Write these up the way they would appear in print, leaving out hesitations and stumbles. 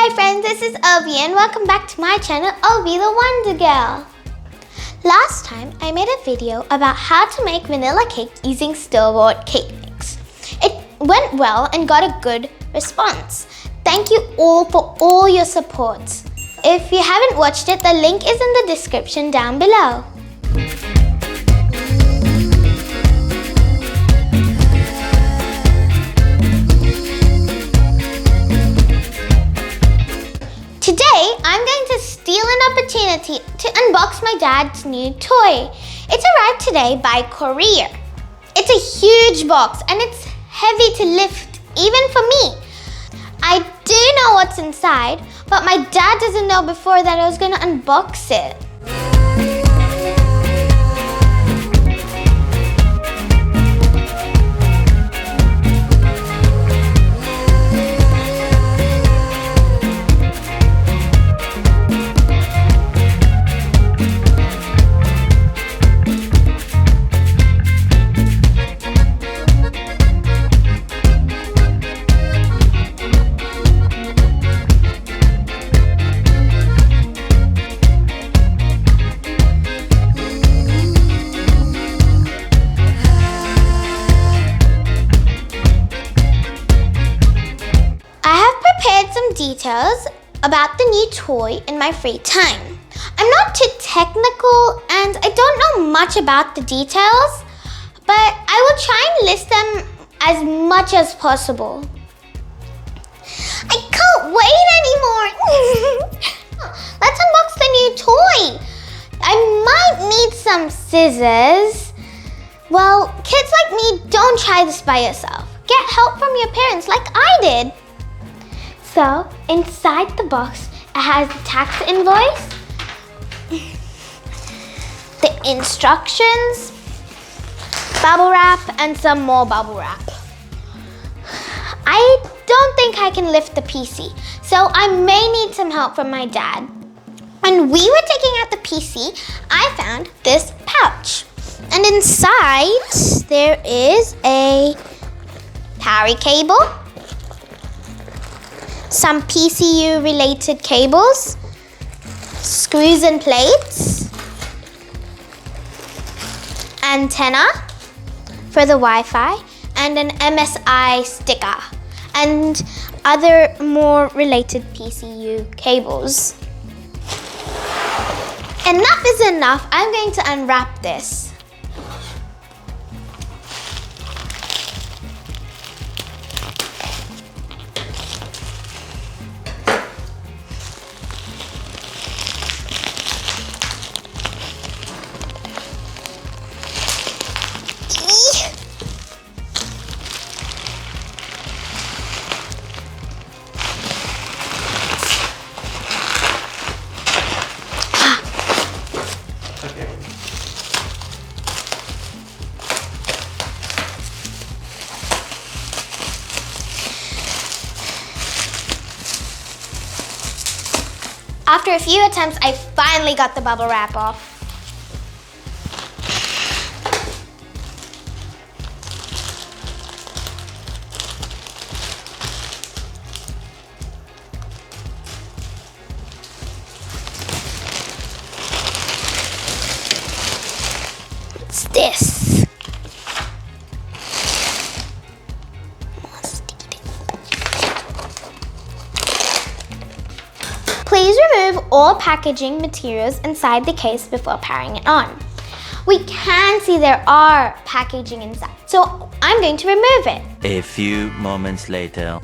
Hi friends, this is Ovi and welcome back to my channel, Ovi the Wonder Girl. Last time I made a video about how to make vanilla cake using store-bought cake mix. It went well and got a good response. Thank you all for all your support. If you haven't watched it, the link is in the description down below. Today, I'm going to steal an opportunity to unbox my dad's new toy. It's arrived today by courier. It's a huge box and it's heavy to lift, even for me. I do know what's inside, but my dad doesn't know before that I was going to unbox it. Details about the new toy in my free time. I'm not too technical and I don't know much about the details, but I will try and list them as much as possible. I can't wait anymore. Let's unbox the new toy. I might need some scissors. Well, kids like me, don't try this by yourself. Get help from your parents like I did. So, inside the box, it has the tax invoice, the instructions, bubble wrap, and some more bubble wrap. I don't think I can lift the PC, so I may need some help from my dad. When we were taking out the PC, I found this pouch. And inside, there is a power cable, some PCU related cables, screws and plates, antenna for the Wi-Fi, and an MSI sticker, and other more related PCU cables. Enough is enough. I'm going to unwrap this. After a few attempts, I finally got the bubble wrap off. What's this? Please remove all packaging materials inside the case before powering it on. We can see there are packaging inside, so I'm going to remove it. A few moments later.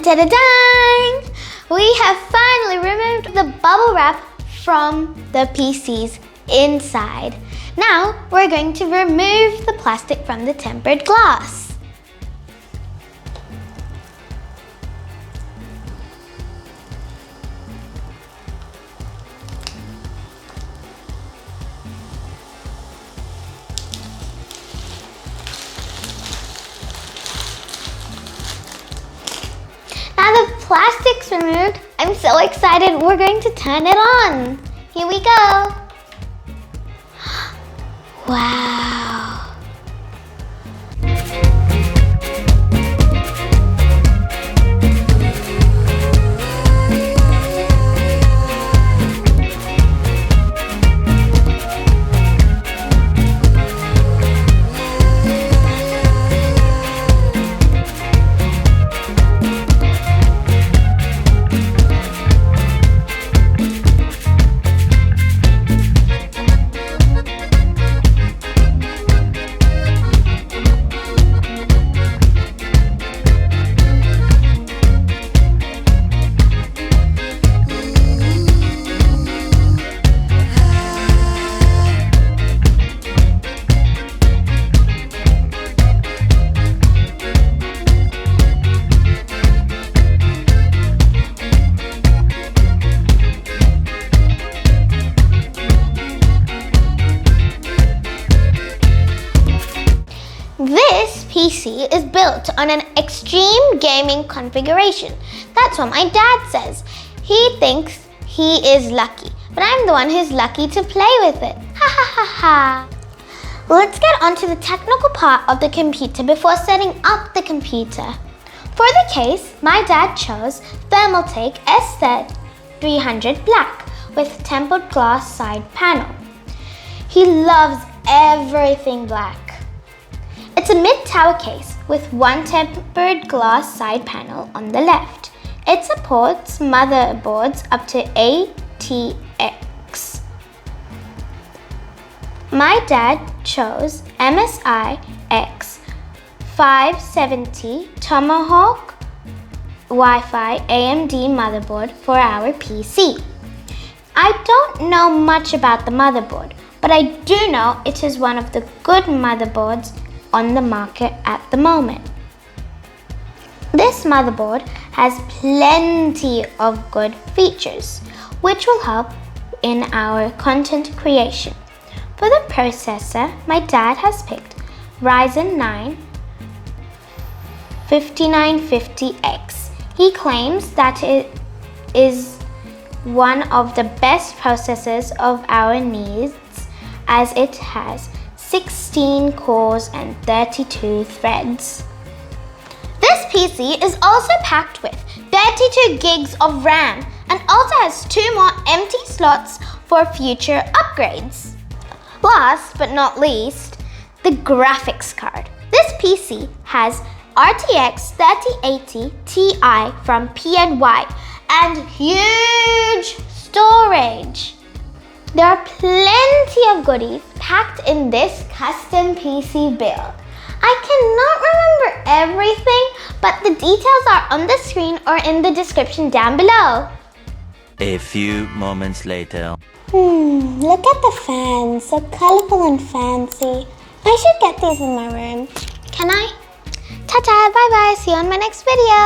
Dang! We have finally removed the bubble wrap from the PC's inside. Now we're going to remove the plastic from the tempered glass. plastic's removed, I'm so excited we're going to turn it on. Here we go. Wow. This PC is built on an extreme gaming configuration. That's what my dad says. He thinks he is lucky, but I'm the one who's lucky to play with it. Ha ha ha ha. Let's get onto the technical part of the computer before setting up the computer. For the case, my dad chose Thermaltake S300 Black with tempered glass side panel. He loves everything black. It's a mid-tower case with one tempered glass side panel on the left. It supports motherboards up to ATX. My dad chose MSI X570 Tomahawk Wi-Fi AMD motherboard for our PC. I don't know much about the motherboard, but I do know it is one of the good motherboards on the market at the moment. This motherboard has plenty of good features, which will help in our content creation. For the processor, my dad has picked Ryzen 9 5950X. He claims that it is one of the best processors of our needs, as it has 16 cores and 32 threads. This PC is also packed with 32 gigs of RAM and also has 2 more empty slots for future upgrades. Last but not least, the graphics card. This PC has RTX 3080 Ti from PNY and huge storage. There are plenty of goodies packed in this custom PC build. I cannot remember everything, but the details are on the screen or in the description down below. A few moments later. Look at the fans, so colorful and fancy. I should get these in my room. Can I? Ta-ta, bye-bye, see you on my next video.